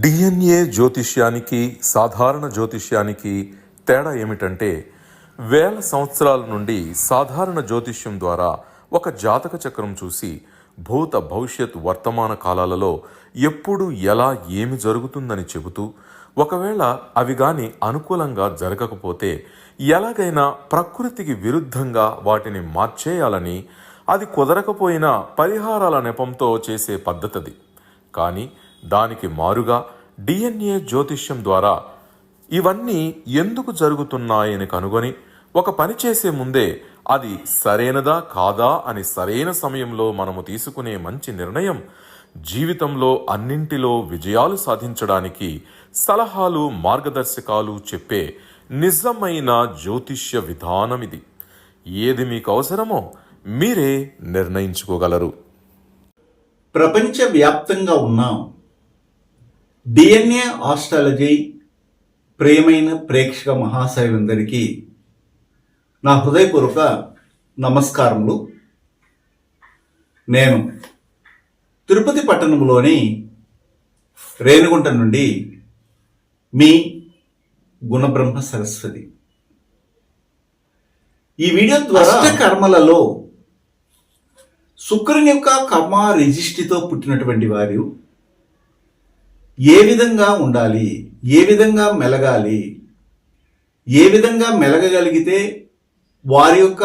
DNA జ్యోతిష్యానికి సాధారణ జ్యోతిష్యానికి తేడా ఏమిటంటే వేల సంవత్సరాల నుండి సాధారణ జ్యోతిష్యం ద్వారా ఒక జాతక చక్రం చూసి భూత భవిష్యత్ వర్తమాన కాలాలలో ఎప్పుడు ఎలా ఏమి జరుగుతుందని చెబుతూ ఒకవేళ అవి గాని అనుకూలంగా జరగకపోతే ఎలాగైనా ప్రకృతికి విరుద్ధంగా వాటిని మార్చేయాలని, అది కుదరకపోయినా పరిహారాల నెపంతో చేసే పద్ధతిది. కానీ దానికి మారుగా డిఎన్ఏ జ్యోతిష్యం ద్వారా ఇవన్నీ ఎందుకు జరుగుతున్నాయని కనుగొని ఒక పని చేసే ముందే అది సరైనదా కాదా అని సరైన సమయంలో మనము తీసుకునే మంచి నిర్ణయం జీవితంలో అన్నింటిలో విజయాలు సాధించడానికి సలహాలు మార్గదర్శకాలు చెప్పే నిజమైన జ్యోతిష్య విధానం ఇది. ఏది మీకు అవసరమో మీరే నిర్ణయించుకోగలరు. ప్రపంచవ్యాప్తంగా ఉన్న డిఎన్ఏ ఆస్ట్రాలజీ ప్రియమైన ప్రేక్షక మహాశయులందరికీ నా హృదయపూర్వక నమస్కారములు. నేను తిరుపతి పట్టణంలోని రేణిగుంట నుండి మీ గుణబ్రహ్మ సరస్వతి. ఈ వీడియో ద్వారా కర్మలలో శుక్రుని యొక్క కర్మ రిజిస్ట్రీతో పుట్టినటువంటి వారు ఏ విధంగా ఉండాలి, ఏ విధంగా మెలగాలి, ఏ విధంగా మెలగగలిగితే వారి యొక్క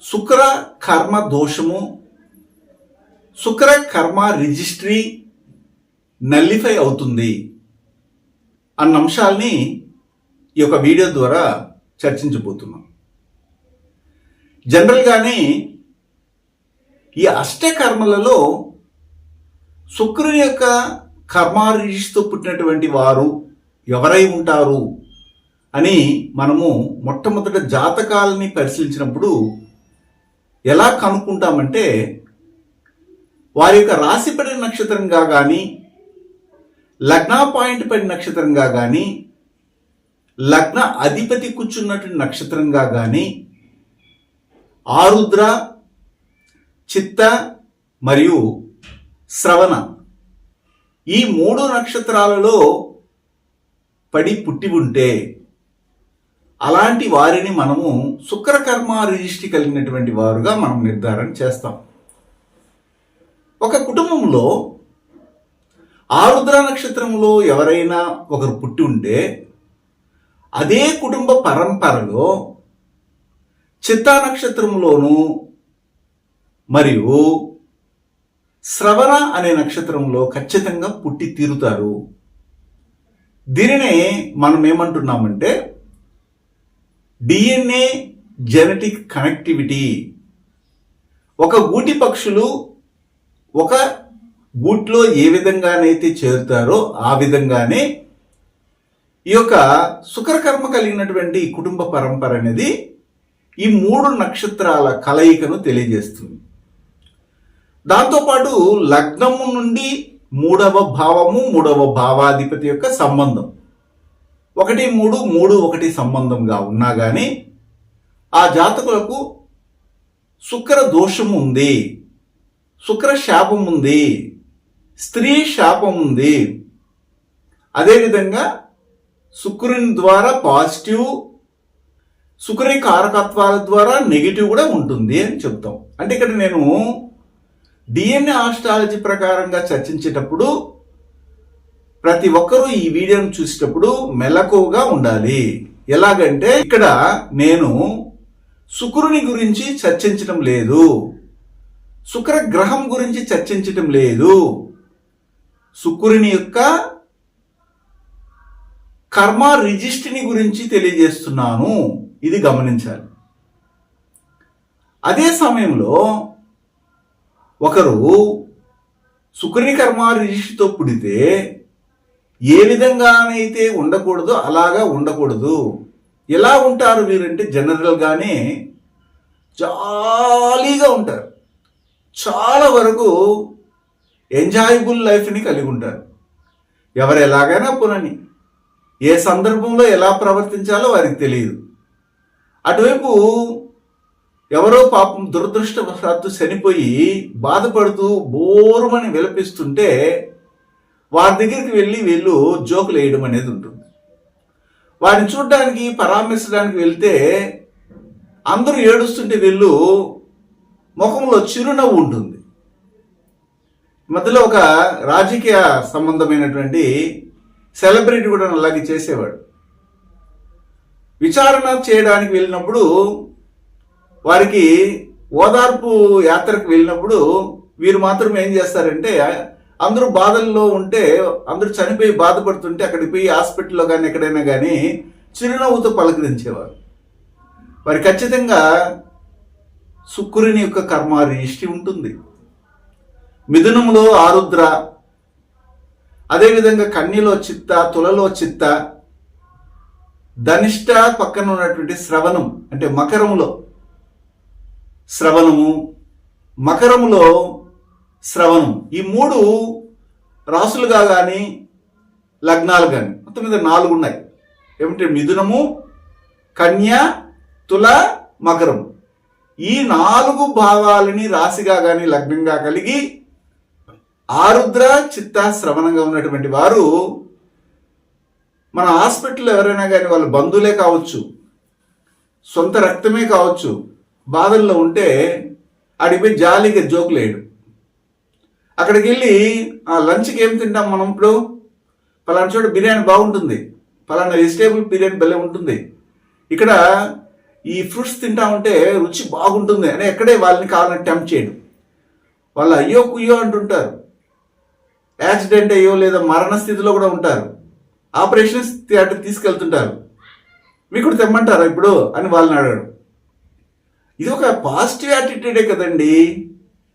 శుక్ర కర్మ దోషము, శుక్ర కర్మ రిజిస్ట్రీ నల్లిఫై అవుతుంది అన్న అంశాలని ఈ యొక్క వీడియో ద్వారా చర్చించబోతున్నాం. జనరల్గానే ఈ అష్టకర్మలలో శుక్రుని యొక్క కర్మారిజితో పుట్టినటువంటి వారు ఎవరై ఉంటారు అని మనము మొట్టమొదట జాతకాలని పరిశీలించినప్పుడు ఎలా కనుక్కుంటామంటే, వారి యొక్క రాశి పడిన నక్షత్రంగా కానీ, లగ్న పాయింట్ పడిన నక్షత్రంగా కానీ, లగ్న అధిపతి కూర్చున్నటువంటి నక్షత్రంగా కానీ, ఆరుద్ర, చిత్త మరియు శ్రవణ ఈ 3 నక్షత్రాలలో పడి పుట్టి ఉంటే అలాంటి వారిని మనము శుక్రకర్మ రిజిస్ట్రీ కలిగినటువంటి వారుగా మనం నిర్ధారణ చేస్తాం. ఒక కుటుంబంలో ఆరుద్ర నక్షత్రంలో ఎవరైనా ఒకరు పుట్టి ఉంటే అదే కుటుంబ పరంపరలో చిత్తా నక్షత్రంలోనూ మరియు శ్రవణ అనే నక్షత్రంలో ఖచ్చితంగా పుట్టి తీరుతారు. దీనినే మనం ఏమంటున్నామంటే డిఎన్ఏ జెనెటిక్ కనెక్టివిటీ. ఒక గూటి పక్షులు ఒక గూట్లో ఏ విధంగానైతే చేరుతారో ఆ విధంగానే ఈ యొక్క శుక్రకర్మ కలిగినటువంటి కుటుంబ పరంపర అనేది ఈ 3 నక్షత్రాల కలయికను తెలియజేస్తుంది. దాంతోపాటు లగ్నము నుండి 3వ భావము, 3వ భావాధిపతి యొక్క సంబంధం 1, 3, 3, 1 సంబంధంగా ఉన్నా కానీ ఆ జాతకులకు శుక్ర దోషము ఉంది, శుక్ర శాపం ఉంది, స్త్రీ శాపం ఉంది. అదేవిధంగా శుక్రుని ద్వారా పాజిటివ్, శుక్రుని కారకత్వాల ద్వారా నెగిటివ్ కూడా ఉంటుంది అని చెప్తాం. అంటే ఇక్కడ నేను డిఎన్ఏ ఆస్ట్రాలజీ ప్రకారంగా చర్చించేటప్పుడు ప్రతి ఒక్కరూ ఈ వీడియోను చూసేటప్పుడు మెలకువగా ఉండాలి. ఎలాగంటే ఇక్కడ నేను శుక్రుని గురించి చర్చించడం లేదు, శుక్ర గ్రహం గురించి చర్చించడం లేదు, శుక్రుని యొక్క కర్మ రిజిస్ట్రీని గురించి తెలియజేస్తున్నాను. ఇది గమనించాలి. అదే సమయంలో ఒకరు శుక్రుని కర్మ రిజిస్ట్రీతో పుడితే ఏ విధంగానైతే ఉండకూడదో అలాగా ఉండకూడదు. ఎలా ఉంటారు వీరంటే జనరల్గానే జాలీగా ఉంటారు, చాలా వరకు ఎంజాయబుల్ లైఫ్ని కలిగి ఉంటారు. ఎవరు ఎలాగైనా పునని, ఏ సందర్భంలో ఎలా ప్రవర్తించాలో వారికి తెలియదు. అటువైపు ఎవరో పాపం దురదృష్టవశాత్తు చనిపోయి బాధపడుతూ బోరుమని విలపిస్తుంటే వారి దగ్గరికి వెళ్ళి వీళ్ళు జోకులు వేయడం అనేది ఉంటుంది. వారిని చూడడానికి పరామర్శించడానికి వెళ్తే అందరూ ఏడుస్తుంటే వీళ్ళు ముఖంలో చిరునవ్వు ఉంటుంది. మధ్యలో ఒక రాజకీయ సంబంధమైనటువంటి సెలబ్రిటీ కూడా అలాగే చేసేవాడు. విచారణ చేయడానికి వెళ్ళినప్పుడు వారికి ఓదార్పు యాత్రకు వెళ్ళినప్పుడు వీరు మాత్రం ఏం చేస్తారంటే, అందరూ బాధల్లో ఉంటే, అందరూ చనిపోయి బాధపడుతుంటే అక్కడికి పోయి హాస్పిటల్లో కానీ ఎక్కడైనా కానీ చిరునవ్వుతో పలకరించేవారు. వారి ఖచ్చితంగా శుక్రుని యొక్క కర్మారిష్టి ఉంటుంది. మిథునంలో ఆరుద్ర, అదేవిధంగా కన్యలో చిత్త, తులలో చిత్త, ధనిష్ట పక్కన ఉన్నటువంటి శ్రవణం అంటే మకరములో శ్రవణము, మకరములో శ్రవణం, ఈ 3 రాసులుగా కానీ లగ్నాలు కానీ మొత్తం మీద 4 ఉన్నాయి. ఏమిటంటే మిథునము, కన్య, తుల, మకరం, ఈ 4 భావాలని రాశిగా కానీ లగ్నంగా కలిగి ఆరుద్ర, చిత్త, శ్రవణంగా ఉన్నటువంటి వారు మన హాస్పిటల్లో ఎవరైనా కానీ వాళ్ళ బంధువులే కావచ్చు, సొంత రక్తమే కావచ్చు, బాధల్లో ఉంటే ఆడిపోయి జాలీగా జోకులేయడు. అక్కడికి వెళ్ళి ఆ లంచ్కి ఏం తింటాం మనం ఇప్పుడు, పలానా చోట బిర్యానీ బాగుంటుంది, పలానా వెజిటేబుల్ బిర్యానీ భలే ఉంటుంది, ఇక్కడ ఈ ఫ్రూట్స్ తింటా ఉంటే రుచి బాగుంటుంది అని ఎక్కడే వాళ్ళని కావాలని టెంప్ట్ చేయడం. వాళ్ళు అయ్యో కుయ్యో అంటుంటారు, యాక్సిడెంట్ అయ్యో లేదా మరణ స్థితిలో కూడా ఉంటారు, ఆపరేషన్ థియేటర్ తీసుకెళ్తుంటారు, మీకు కూడా తెమ్మంటారా ఇప్పుడు అని వాళ్ళని అడగడం. ఇది ఒక పాజిటివ్ యాటిట్యూడే కదండి.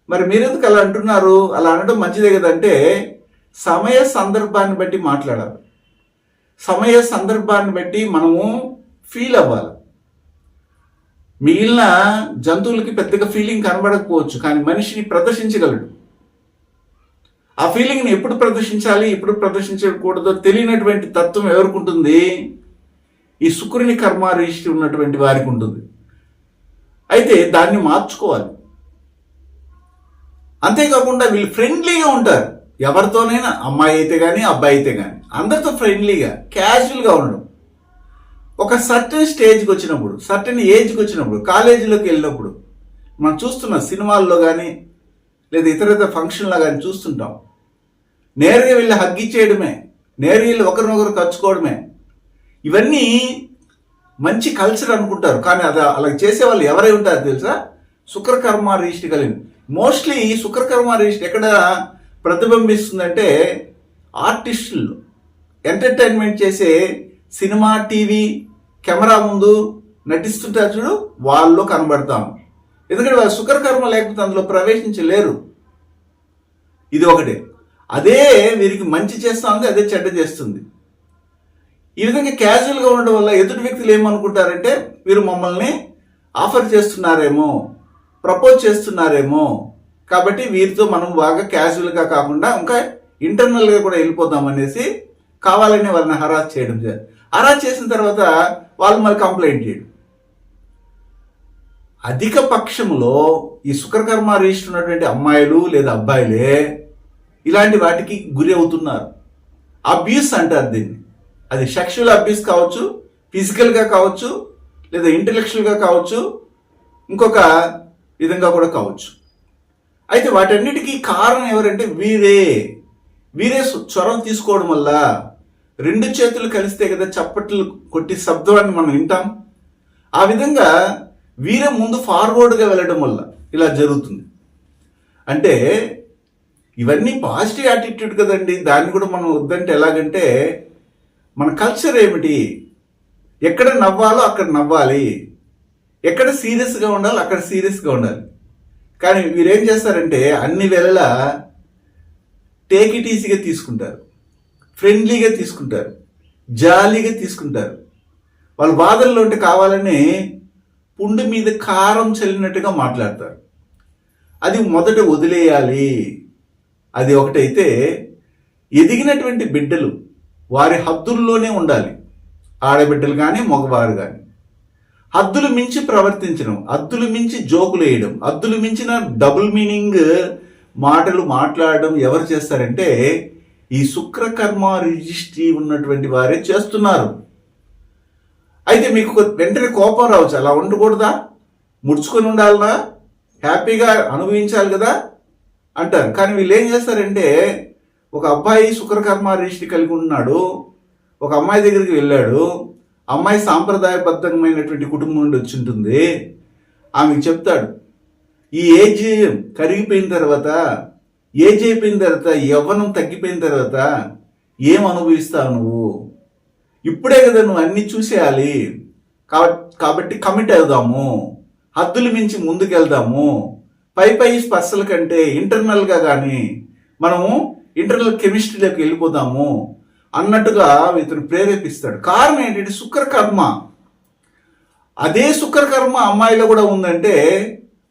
మరి మీరెందుకు అలా అంటున్నారు? అలా అనడం మంచిదే కదంటే సమయ సందర్భాన్ని బట్టి మాట్లాడాలి. సమయ సందర్భాన్ని బట్టి మనము ఫీల్ అవ్వాలి. మిగిలిన జంతువులకి పెద్దగా ఫీలింగ్ కనబడకపోవచ్చు, కానీ మనిషిని ప్రదర్శించగలడు. ఆ ఫీలింగ్ని ఎప్పుడు ప్రదర్శించాలి, ఎప్పుడు ప్రదర్శించకూడదో తెలియనటువంటి తత్వం ఎవరికి ఉంటుంది? ఈ శుక్రుని కర్మారిష్టి ఉన్నటువంటి వారికి ఉంటుంది. అయితే దాన్ని మార్చుకోవాలి. అంతేకాకుండా వీళ్ళు ఫ్రెండ్లీగా ఉంటారు. ఎవరితోనైనా, అమ్మాయి అయితే కానీ అబ్బాయి అయితే కానీ అందరితో ఫ్రెండ్లీగా క్యాజువల్గా ఉండడం. ఒక సర్టెన్ స్టేజ్కి వచ్చినప్పుడు, సర్టెన్ ఏజ్కి వచ్చినప్పుడు, కాలేజీలోకి వెళ్ళినప్పుడు మనం చూస్తున్నాం, సినిమాల్లో కానీ లేదా ఇతర ఫంక్షన్లో కానీ చూస్తుంటాం, నేరుగా వెళ్ళి హగ్గిచ్చేయడమే, నేరుగా వెళ్ళి ఒకరినొకరు కచ్చుకోవడమే. ఇవన్నీ మంచి కల్చర్ అనుకుంటారు, కానీ అది అలా చేసేవాళ్ళు ఎవరై ఉంటారు తెలుసా? శుక్రకర్మ రిజిస్టర్ కలిగి. మోస్ట్లీ ఈ శుక్రకర్మ రిజిస్టర్ ఎక్కడ ప్రతిబింబిస్తుందంటే ఆర్టిస్టులు, ఎంటర్టైన్మెంట్ చేసే సినిమా, టీవీ, కెమెరా ముందు నటిస్తుంటారు చూడు, వాళ్ళు కనబడతాము. ఎందుకంటే వాళ్ళు శుక్రకర్మ లేకపోతే అందులో ప్రవేశించలేరు. ఇది ఒకటే. అదే వీరికి మంచి చేస్తా ఉంది, అదే చెడ్డ చేస్తుంది. ఈ విధంగా క్యాజువల్గా ఉండడం వల్ల ఎదుటి వ్యక్తులు ఏమనుకుంటారంటే, వీరు మమ్మల్ని ఆఫర్ చేస్తున్నారేమో, ప్రపోజ్ చేస్తున్నారేమో, కాబట్టి వీరితో మనం బాగా క్యాజువల్గా కాకుండా ఇంకా ఇంటర్నల్గా కూడా వెళ్ళిపోదాం అనేసి కావాలని వాళ్ళని హరాస్ చేయడం. హరాస్ చేసిన తర్వాత వాళ్ళు మళ్ళీ కంప్లైంట్ చేయడం. అధిక పక్షంలో ఈ శుక్రకర్మ రిజిస్టర్ ఉన్నటువంటి అమ్మాయిలు లేదా అబ్బాయిలే ఇలాంటి వాటికి గురి అవుతున్నారు. అబ్యూస్ అంటారు దీన్ని. అది సెక్షువల్ అబ్యూస్ కావచ్చు, ఫిజికల్గా కావచ్చు, లేదా ఇంటెలెక్చువల్గా కావచ్చు, ఇంకొక విధంగా కూడా కావచ్చు. అయితే వాటన్నిటికీ కారణం ఎవరంటే వీరే చొరవ తీసుకోవడం వల్ల. 2 చేతులు కలిస్తే కదా చప్పట్లు కొట్టి శబ్దాన్ని మనం వింటాం. ఆ విధంగా వీరే ముందు ఫార్వర్డ్గా వెళ్ళడం వల్ల ఇలా జరుగుతుంది. అంటే ఇవన్నీ పాజిటివ్ యాటిట్యూడ్ కదండి. దాన్ని కూడా మనం వద్దంటే ఎలాగంటే, మన కల్చర్ ఏమిటి? ఎక్కడ నవ్వాలో అక్కడ నవ్వాలి, ఎక్కడ సీరియస్గా ఉండాలో అక్కడ సీరియస్గా ఉండాలి. కానీ వీరేం చేస్తారంటే అన్ని వేళలా టేక్ ఇట్ ఈజీగా తీసుకుంటారు, ఫ్రెండ్లీగా తీసుకుంటారు, జాలీగా తీసుకుంటారు. వాళ్ళ బాధల్లో ఉంటే కావాలని పుండు మీద కారం చల్లినట్టుగా మాట్లాడతారు. అది మొదట వదిలేయాలి. అది ఒకటైతే, ఎదిగినటువంటి బిడ్డలు వారి హద్దుల్లోనే ఉండాలి. ఆడబిడ్డలు కానీ మగవారు కానీ హద్దులు మించి ప్రవర్తించడం, హద్దులు మించి జోకులు వేయడం, హద్దులు మించిన డబుల్ మీనింగ్ మాటలు మాట్లాడడం ఎవరు చేస్తారంటే ఈ శుక్రకర్మ రిజిస్ట్రీ ఉన్నటువంటి వారే చేస్తున్నారు. అయితే మీకు వెంటనే కోపం రావచ్చు, అలా ఉండకూడదా, ముడుచుకొని ఉండాలనా, హ్యాపీగా అనుభవించాలి కదా అంటారు. కానీ వీళ్ళు ఏం చేస్తారంటే, ఒక అబ్బాయి శుక్రకర్మ రిజిస్ట్రీ కలిగి ఉన్నాడు, ఒక అమ్మాయి దగ్గరికి వెళ్ళాడు, అమ్మాయి సాంప్రదాయబద్ధమైనటువంటి కుటుంబం నుండి వచ్చి ఉంటుంది, ఆమెకు చెప్తాడు, ఈ ఏజ్ కరిగిపోయిన తర్వాత, ఏజ్ అయిపోయిన తర్వాత, యవ్వనం తగ్గిపోయిన తర్వాత ఏం అనుభవిస్తావు నువ్వు, ఇప్పుడే కదా నువ్వు అన్ని చూసేయాలి, కాబట్టి కమిట్ అవుదాము, హద్దులు మించి ముందుకెళ్దాము, పై స్పర్శల కంటే ఇంటర్నల్గా కానీ మనము ఇంటర్నల్ కెమిస్ట్రీలోకి వెళ్ళిపోదాము అన్నట్టుగా ఇతను ప్రేరేపిస్తాడు. కారణం ఏంటంటే శుక్రకర్మ. అదే శుక్రకర్మ అమ్మాయిలో కూడా ఉందంటే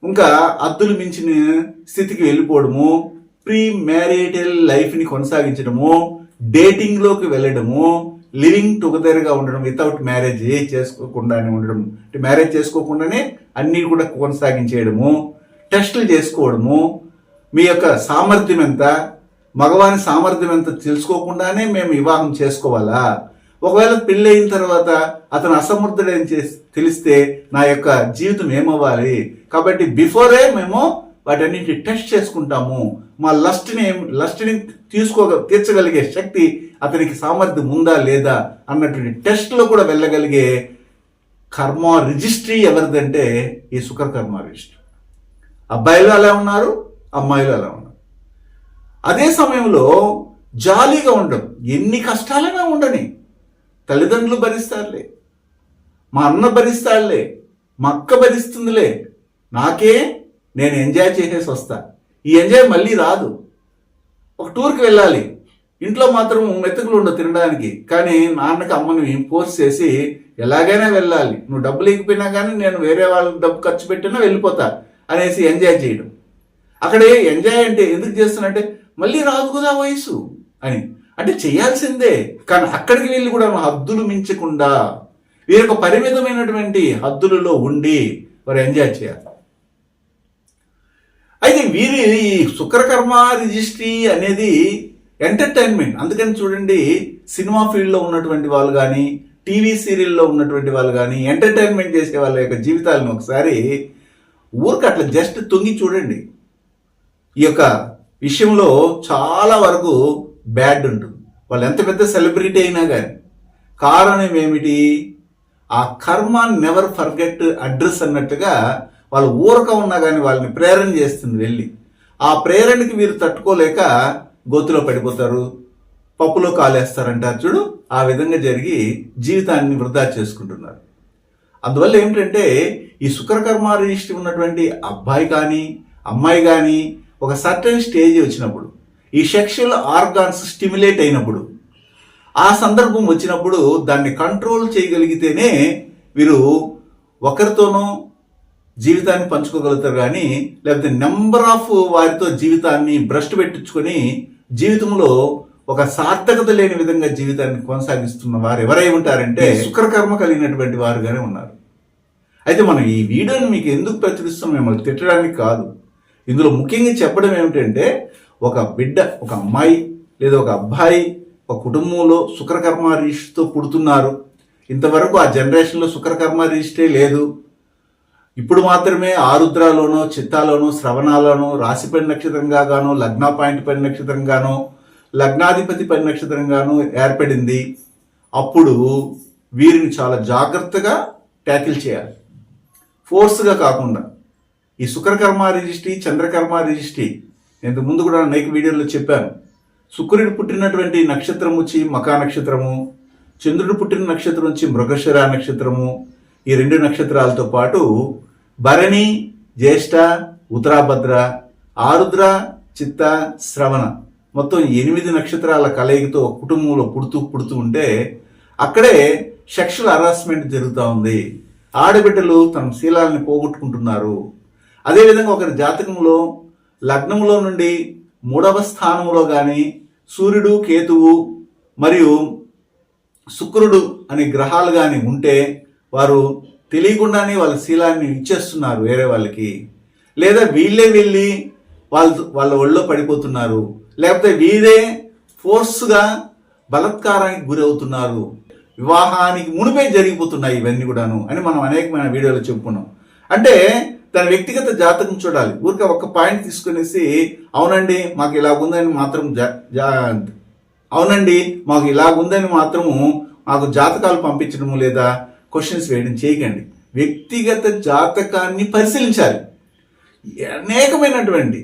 ఇంకా హద్దులు మించిన స్థితికి వెళ్ళిపోవడము, ప్రీ మ్యారిటల్ లైఫ్ని కొనసాగించడము, డేటింగ్లోకి వెళ్ళడము, లివింగ్ టుగెదర్గా ఉండడం, వితౌట్ మ్యారేజ్ చేసుకోకుండానే ఉండడం, అంటే మ్యారేజ్ చేసుకోకుండానే అన్నీ కూడా కొనసాగించేయడము, టెస్టులు చేసుకోవడము, మీ యొక్క సామర్థ్యం ఎంత, మగవాని సామర్థ్యం ఎంత తెలుసుకోకుండానే మేము వివాహం చేసుకోవాలా, ఒకవేళ పెళ్ళి అయిన తర్వాత అతను అసమర్థుడని తెలిస్తే నా యొక్క జీవితం ఏమవ్వాలి, కాబట్టి బిఫోరే మేము వాటన్నింటి టెస్ట్ చేసుకుంటాము, మా లస్ట్ని తీర్చగలిగే శక్తి అతనికి సామర్థ్యం ఉందా లేదా అన్నటువంటి టెస్ట్లో కూడా వెళ్ళగలిగే కర్మ రిజిస్ట్రీ ఎవరిదంటే ఈ శుక్రకర్మ రిజిస్ట్రీ. అబ్బాయిలు అలా ఉన్నారు, అమ్మాయిలు అలా ఉన్నారు. అదే సమయంలో జాలీగా ఉండడం, ఎన్ని కష్టాలైనా ఉండని, తల్లిదండ్రులు భరిస్తారులే, మా అన్న భరిస్తాడులే, మా అక్క భరిస్తుందిలే, నాకే, నేను ఎంజాయ్ చేసేసి వస్తా, ఈ ఎంజాయ్ మళ్ళీ రాదు. ఒక టూర్కి వెళ్ళాలి, ఇంట్లో మాత్రం మెతుకులు ఉండవు తినడానికి, కానీ నాన్నకి అమ్మని ఫోర్స్ చేసి ఎలాగైనా వెళ్ళాలి, నువ్వు డబ్బులు ఇకపోయినా కానీ నేను వేరే వాళ్ళకి డబ్బు ఖర్చు పెట్టినా వెళ్ళిపోతా అనేసి ఎంజాయ్ చేయడం. అక్కడే ఎంజాయ్ అంటే ఎందుకు చేస్తున్నంటే మళ్ళీ రాదు కదా వయసు అని, అంటే చేయాల్సిందే. కానీ అక్కడికి వెళ్ళి కూడా హద్దులు మించకుండా వీరొక పరిమితమైనటువంటి హద్దులలో ఉండి వారు ఎంజాయ్ చేయాలి. అయితే వీరి ఈ శుక్రకర్మ రిజిస్ట్రీ అనేది ఎంటర్టైన్మెంట్. అందుకని చూడండి, సినిమా ఫీల్డ్లో ఉన్నటువంటి వాళ్ళు కానీ, టీవీ సీరియల్లో ఉన్నటువంటి వాళ్ళు కానీ, ఎంటర్టైన్మెంట్ చేసే వాళ్ళ యొక్క జీవితాలను ఒకసారి ఊరికి అట్లా జస్ట్ తొంగి చూడండి. ఈ యొక్క విషయంలో చాలా వరకు బ్యాడ్ ఉంటుంది. వాళ్ళు ఎంత పెద్ద సెలబ్రిటీ అయినా కానీ కారణం ఏమిటి, ఆ కర్మ నెవర్ ఫర్గెట్ అడ్రస్ అన్నట్టుగా వాళ్ళు ఊరక ఉన్నా కానీ వాళ్ళని ప్రేరణ చేస్తుంది వెళ్ళి. ఆ ప్రేరణకి వీరు తట్టుకోలేక గోతులో పడిపోతారు, పప్పులో కాలేస్తారంటారు చూడు, ఆ విధంగా జరిగి జీవితాన్ని వృధా చేసుకుంటున్నారు. అందువల్ల ఏమిటంటే ఈ శుక్రకర్మ రిజిస్ట్రీ ఉన్నటువంటి అబ్బాయి కానీ అమ్మాయి కానీ ఒక సర్టన్ స్టేజ్ వచ్చినప్పుడు, ఈ సెక్షువల్ ఆర్గాన్స్ స్టిమ్యులేట్ అయినప్పుడు, ఆ సందర్భం వచ్చినప్పుడు దాన్ని కంట్రోల్ చేయగలిగితేనే వీరు ఒకరితోనూ జీవితాన్ని పంచుకోగలుగుతారు. కానీ లేకపోతే నెంబర్ ఆఫ్ వారితో జీవితాన్ని భ్రష్టు పెట్టించుకొని జీవితంలో ఒక సార్థకత లేని విధంగా జీవితాన్ని కొనసాగిస్తున్న వారు ఎవరై ఉంటారంటే శుక్రకర్మ కలిగినటువంటి వారుగానే ఉన్నారు. అయితే మనం ఈ వీడియోని మీకు ఎందుకు ప్రచురిస్తాం, మిమ్మల్ని తిట్టడానికి కాదు. ఇందులో ముఖ్యంగా చెప్పడం ఏమిటంటే, ఒక బిడ్డ, ఒక అమ్మాయి లేదా ఒక అబ్బాయి ఒక కుటుంబంలో శుక్రకర్మ రిజిస్ట్రీతో పుడుతున్నారు. ఇంతవరకు ఆ జనరేషన్లో శుక్రకర్మ రిజిస్ట్రీ లేదు. ఇప్పుడు మాత్రమే ఆరుద్రలోనో, చిత్తాలోనో, శ్రవణాలోనో, రాశిపడి నక్షత్రంగానో, లగ్న పాయింట్ పడి నక్షత్రంగానో, లగ్నాధిపతి పడి నక్షత్రంగానో ఏర్పడింది. అప్పుడు వీరిని చాలా జాగ్రత్తగా ట్యాకిల్ చేయాలి, ఫోర్స్గా కాకుండా. ఈ శుక్రకర్మ రిజిస్ట్రీ, చంద్రకర్మ రిజిస్ట్రీ నేను ముందు కూడా అనేక వీడియోలో చెప్పాను. శుక్రుడు పుట్టినటువంటి నక్షత్రం వచ్చి మకా నక్షత్రము, చంద్రుడు పుట్టిన నక్షత్రం వచ్చి మృగశిర నక్షత్రము. ఈ రెండు నక్షత్రాలతో పాటు భరణి, జ్యేష్ఠ, ఉత్తరాభద్ర, ఆరుద్ర, చిత్త, శ్రవణ, మొత్తం 8 నక్షత్రాల కలయికతో కుటుంబంలో పుడుతూ ఉంటే అక్కడే సెక్షువల్ హరాస్మెంట్ జరుగుతూ ఉంది. ఆడబిడ్డలు తమ శీలాలని పోగొట్టుకుంటున్నారు. అదేవిధంగా ఒకరి జాతకంలో లగ్నంలో నుండి 3వ స్థానంలో కానీ సూర్యుడు, కేతువు మరియు శుక్రుడు అనే గ్రహాలు కానీ ఉంటే వారు తెలియకుండానే వాళ్ళ శీలాన్ని ఇచ్చేస్తున్నారు వేరే వాళ్ళకి, లేదా వీళ్ళే వెళ్ళి వాళ్ళ ఒళ్ళో పడిపోతున్నారు, లేకపోతే వీరే ఫోర్స్గా బలత్కారానికి గురవుతున్నారు, వివాహానికి మునిపే జరిగిపోతున్నాయి ఇవన్నీ కూడాను అని మనం అనేకమైన వీడియోలో చెప్పుకున్నాం. అంటే తన వ్యక్తిగత జాతకం చూడాలి. ఊరికే ఒక పాయింట్ తీసుకునేసి అవునండి మాకు ఇలాగుందని మాత్రం అవునండి మాకు ఇలాగుందని మాత్రము మాకు జాతకాలు పంపించడం లేదా క్వశ్చన్స్ వేయడం చేయకండి. వ్యక్తిగత జాతకాన్ని పరిశీలించాలి. అనేకమైనటువంటి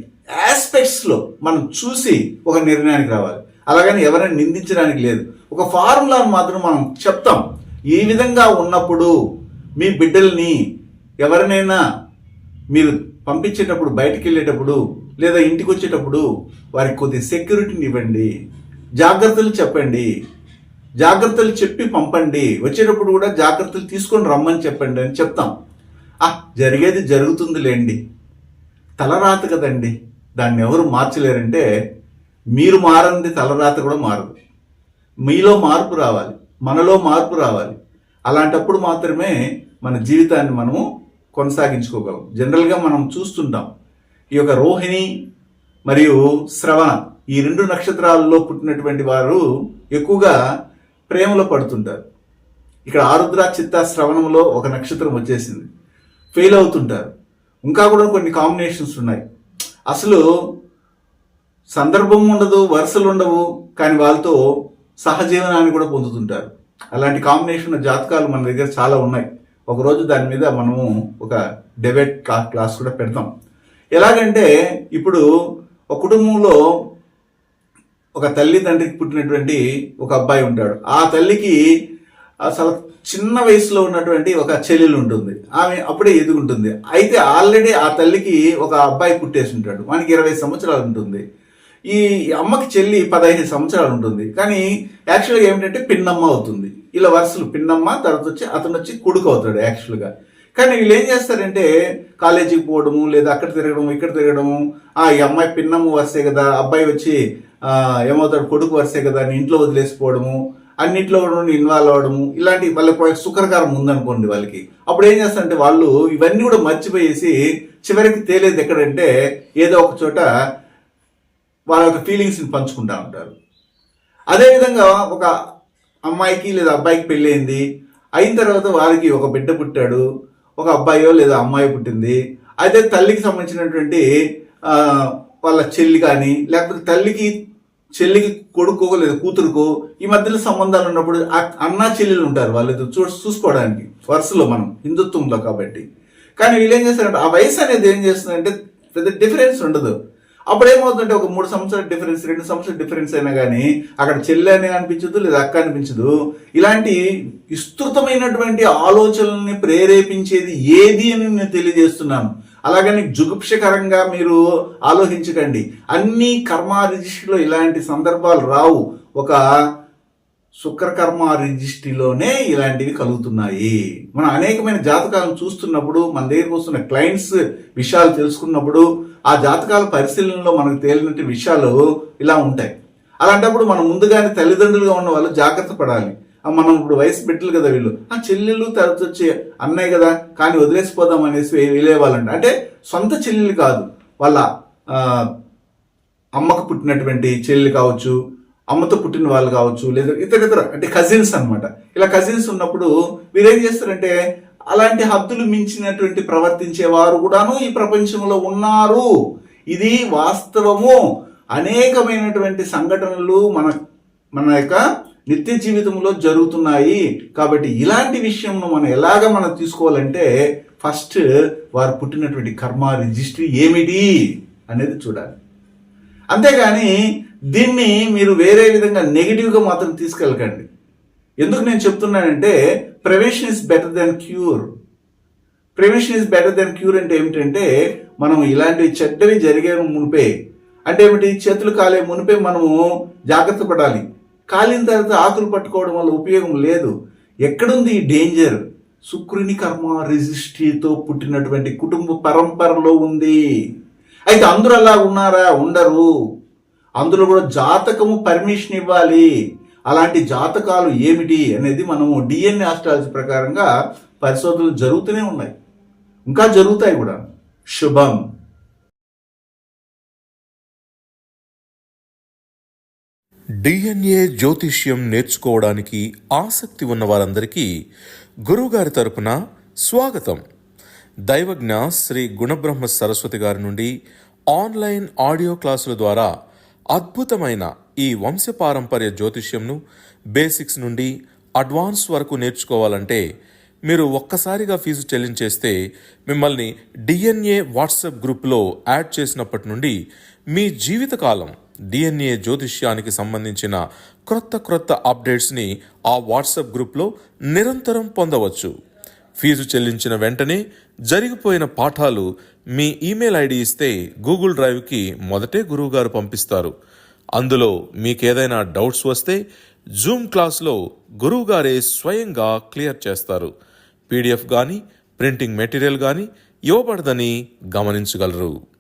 ఆస్పెక్ట్స్లో మనం చూసి ఒక నిర్ణయానికి రావాలి. అలాగని ఎవరైనా నిందించడానికి లేదు. ఒక ఫార్ములాను మాత్రం మనం చెప్తాం. ఈ విధంగా ఉన్నప్పుడు మీ బిడ్డల్ని ఎవరినైనా మీరు పంపించేటప్పుడు, బయటికి వెళ్ళేటప్పుడు లేదా ఇంటికి వచ్చేటప్పుడు వారికి కొద్ది సెక్యూరిటీని ఇవ్వండి, జాగ్రత్తలు చెప్పండి, జాగ్రత్తలు చెప్పి పంపండి, వచ్చేటప్పుడు కూడా జాగ్రత్తలు తీసుకొని రమ్మని చెప్పండి అని చెప్తాం. జరిగేది జరుగుతుందిలేండి, తలరాత కదండి, దాన్ని ఎవరు మార్చలేరంటే మీరు మారంది తలరాత కూడా మారదు. మీలో మార్పు రావాలి, మనలో మార్పు రావాలి. అలాంటప్పుడు మాత్రమే మన జీవితాన్ని మనము కొనసాగించుకోగలం. జనరల్గా మనం చూస్తుంటాం ఈ యొక్క రోహిణి మరియు శ్రవణ ఈ 2 నక్షత్రాలలో పుట్టినటువంటి వారు ఎక్కువగా ప్రేమలో పడుతుంటారు. ఇక్కడ ఆరుద్ర చిత్త శ్రవణంలో ఒక నక్షత్రం వచ్చేసింది, ఫెయిల్ అవుతుంటారు. ఇంకా కూడా కొన్ని కాంబినేషన్స్ ఉన్నాయి. అసలు సందర్భం ఉండదు, వరుసలు ఉండవు, కానీ వాళ్ళతో సహజీవనాన్ని కూడా పొందుతుంటారు. అలాంటి కాంబినేషన్ జాతకాలు మన దగ్గర చాలా ఉన్నాయి. ఒకరోజు దాని మీద మనము ఒక డిబేట్ క్లాస్ కూడా పెడతాం. ఎలాగంటే ఇప్పుడు ఒక కుటుంబంలో ఒక తల్లి తండ్రికి పుట్టినటువంటి ఒక అబ్బాయి ఉంటాడు. ఆ తల్లికి అసలు చిన్న వయసులో ఉన్నటువంటి ఒక చెల్లెలు ఉంటుంది. ఆమె అప్పుడే ఎదుగుంటుంది. అయితే ఆల్రెడీ ఆ తల్లికి ఒక అబ్బాయి పుట్టేసి ఉంటాడు. వానికి 20 సంవత్సరాలు ఉంటుంది. ఈ అమ్మకి చెల్లి 15 సంవత్సరాలు ఉంటుంది. కానీ యాక్చువల్గా ఏమిటంటే పిన్నమ్మ అవుతుంది. ఇలా వరుసలు పిన్నమ్మ, తర్వాత వచ్చి అతను వచ్చి కొడుకు అవుతాడు యాక్చువల్గా. కానీ వీళ్ళు ఏం చేస్తారంటే కాలేజీకి పోవడము లేదా అక్కడ తిరగడము ఇక్కడ తిరగడము, ఈ అమ్మాయి పిన్నమ్మ వరుసే కదా, అబ్బాయి వచ్చి ఏమవుతాడు కొడుకు వరుసే కదా అని ఇంట్లో వదిలేసిపోవడము, అన్నింటిలో ఇన్వాల్వ్ అవ్వడము, ఇలాంటి వాళ్ళకి సుఖరకారం ఉందనుకోండి వాళ్ళకి. అప్పుడు ఏం చేస్తారంటే వాళ్ళు ఇవన్నీ కూడా మర్చిపోయేసి చివరికి తేలేది ఎక్కడంటే ఏదో ఒక చోట వాళ్ళ యొక్క ఫీలింగ్స్ని పంచుకుంటా ఉంటారు. అదేవిధంగా ఒక అమ్మాయికి లేదా అబ్బాయికి పెళ్ళయింది, అయిన తర్వాత వారికి ఒక బిడ్డ పుట్టాడు, ఒక అబ్బాయో లేదా అమ్మాయి పుట్టింది. అయితే తల్లికి సంబంధించినటువంటి వాళ్ళ చెల్లి కానీ లేకపోతే చెల్లికి కొడుకో లేదా కూతురుకో ఈ మధ్యలో సంబంధాలు ఉన్నప్పుడు అన్నా చెల్లెలు ఉంటారు, వాళ్ళు చూసుకోవడానికి వరుసలో మనం హిందుత్వంలో కాబట్టి. కానీ వీళ్ళు ఏం చేస్తారంటే ఆ వయసు అనేది ఏం చేస్తుందంటే పెద్ద డిఫరెన్స్ ఉండదు. అప్పుడు ఏమవుతుందంటే ఒక 3 సంవత్సరాల డిఫరెన్స్, 2 సంవత్సరాల డిఫరెన్స్ అయినా కానీ అక్కడ చెల్లి అని అనిపించదు లేదా అక్క అనిపించదు. ఇలాంటి విస్తృతమైనటువంటి ఆలోచనల్ని ప్రేరేపించేది ఏది అని నేను తెలియజేస్తున్నాను. అలాగని జుగుప్సకరంగా మీరు ఆలోచించకండి. అన్ని కర్మ రిజిస్ట్రీలో ఇలాంటి సందర్భాలు రావు. ఒక శుక్రకర్మ రిజిస్ట్రీలోనే ఇలాంటివి కలుగుతున్నాయి. మనం అనేకమైన జాతకాలను చూస్తున్నప్పుడు, మన దగ్గరకు వస్తున్న క్లయింట్స్ విషయాలు తెలుసుకున్నప్పుడు, ఆ జాతకాల పరిశీలనలో మనకు తేలినట్టు విషయాలు ఇలా ఉంటాయి. అలాంటప్పుడు మనం ముందుగానే తల్లిదండ్రులుగా ఉన్న వాళ్ళు జాగ్రత్త పడాలి. మనం ఇప్పుడు వయసు బిడ్డలు కదా వీళ్ళు, చెల్లెలు తర్వాత వచ్చి అన్నయ్య కదా కానీ వదిలేసిపోదాం అనేసి వెళ్ళేవాళ్ళంట. అంటే సొంత చెల్లెలు కాదు, వాళ్ళ అమ్మకు పుట్టినటువంటి చెల్లెలు కావచ్చు, అమ్మతో పుట్టిన వాళ్ళు కావచ్చు, లేదా ఇతర అంటే కజిన్స్ అనమాట. ఇలా కజిన్స్ ఉన్నప్పుడు వీరేం చేస్తారంటే అలాంటి హద్దులు మించినటువంటి ప్రవర్తించేవారు కూడాను ఈ ప్రపంచంలో ఉన్నారు. ఇది వాస్తవము. అనేకమైనటువంటి సంఘటనలు మన యొక్క నిత్య జీవితంలో జరుగుతున్నాయి. కాబట్టి ఇలాంటి విషయంలో మనం తీసుకోవాలంటే ఫస్ట్ వారు పుట్టినటువంటి కర్మ రిజిస్ట్రీ ఏమిటి అనేది చూడాలి. అంతేగాని దీన్ని మీరు వేరే విధంగా నెగిటివ్గా మాత్రం తీసుకెళ్ళకండి. ఎందుకు నేను చెప్తున్నానంటే prevention is better than cure. Prevention is better than cure అంటే ఏమిటంటే మనం ఇలాంటివి చెడ్డవి జరిగే మునిపే, అంటే ఏమిటి, చేతులు కాలే మునిపే మనము జాగ్రత్త పడాలి. కాలిన తర్వాత ఆకులు పట్టుకోవడం వల్ల ఉపయోగం లేదు. ఎక్కడుంది ఈ డేంజర్? శుక్రుని కర్మ రిజిస్ట్రీతో పుట్టినటువంటి కుటుంబ పరంపరలో ఉంది. అయితే అందరూ అలా ఉన్నారా? ఉండరు. అందులో కూడా జాతకము పర్మిషన్ ఇవ్వాలి. అలాంటి జాతకాలు ఏమిటి అనేది మనము DNA ఆస్ట్రాలజీ ప్రకారంగా పరిశోధనలు జరుగుతూనే ఉన్నాయి, ఇంకా జరుగుతాయి కూడా. శుభం. డిఎన్ఏ జ్యోతిష్యం నేర్చుకోవడానికి ఆసక్తి ఉన్న వారందరికీ గురువుగారి తరపున స్వాగతం. దైవజ్ఞ శ్రీ గుణబ్రహ్మ సరస్వతి గారి నుండి ఆన్లైన్ ఆడియో క్లాసుల ద్వారా అద్భుతమైన ఈ వంశపారంపర్య జ్యోతిష్యంను బేసిక్స్ నుండి అడ్వాన్స్ వరకు నేర్చుకోవాలంటే మీరు ఒక్కసారిగా ఫీజు చెల్లించేస్తే మిమ్మల్ని డిఎన్ఏ వాట్సాప్ గ్రూప్లో యాడ్ చేసినప్పటి నుండి మీ జీవితకాలం డిఎన్ఏ జ్యోతిష్యానికి సంబంధించిన క్రొత్త అప్డేట్స్ని ఆ వాట్సాప్ గ్రూప్లో నిరంతరం పొందవచ్చు. ఫీజు చెల్లించిన వెంటనే జరిగిపోయిన పాఠాలు మీ ఈమెయిల్ ఐడి ఇస్తే గూగుల్ డ్రైవ్కి మొదటే గురువుగారు పంపిస్తారు. అందులో మీకేదైనా డౌట్స్ వస్తే జూమ్ క్లాస్లో గురువుగారే స్వయంగా క్లియర్ చేస్తారు. పీడిఎఫ్ కానీ ప్రింటింగ్ మెటీరియల్ కానీ ఇవ్వబడదని గమనించగలరు.